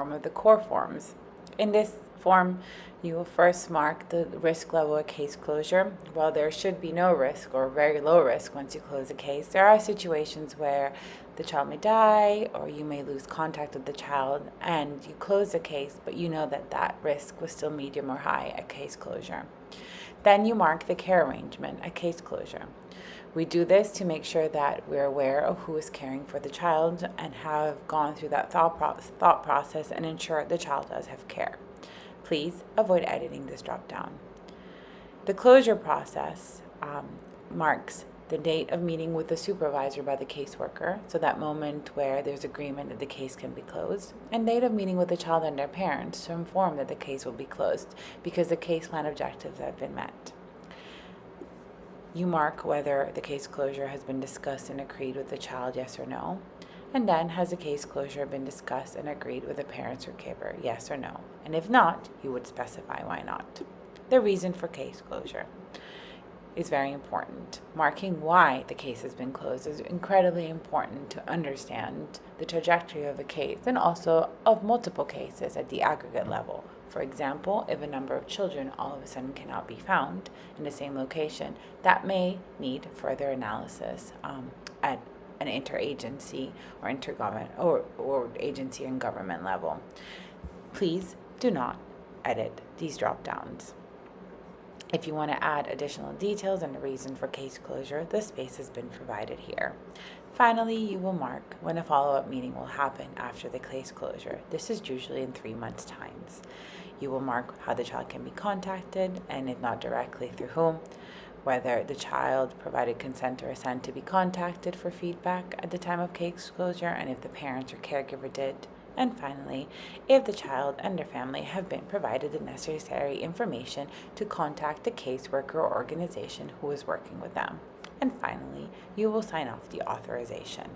form of the core forms. In this form, you will first mark the risk level of case closure. While there should be no risk or very low risk once you close a case, there are situations where the child may die or you may lose contact with the child, and you close the case, but you know that that risk was still medium or high at case closure. Then you mark the care arrangement at case closure. We do this to make sure that we're aware of who is caring for the child and have gone through that thought process and ensure the child does have care. Please avoid editing this drop down. The closure process marks the date of meeting with the supervisor by the caseworker, so that moment where there's agreement that the case can be closed, and date of meeting with the child and their parents to inform that the case will be closed because the case plan objectives have been met. You mark whether the case closure has been discussed and agreed with the child, yes or no, and then has the case closure been discussed and agreed with the parents or caregiver, yes or no, and if not, you would specify why not. The reason for case closure is very important. Marking why the case has been closed is incredibly important to understand the trajectory of a case and also of multiple cases at the aggregate level. For example, if a number of children all of a sudden cannot be found in the same location, that may need further analysis at an interagency or intergovernment or agency and government level. Please do not edit these drop downs. If you want to add additional details and a reason for case closure, the space has been provided here. Finally, you will mark when a follow-up meeting will happen after the case closure. This is usually in 3 months' times. You will mark how the child can be contacted, and if not directly, through whom, whether the child provided consent or assent to be contacted for feedback at the time of case closure, and if the parents or caregiver did. And finally, if the child and their family have been provided the necessary information to contact the caseworker or organization who is working with them. And finally, you will sign off the authorization.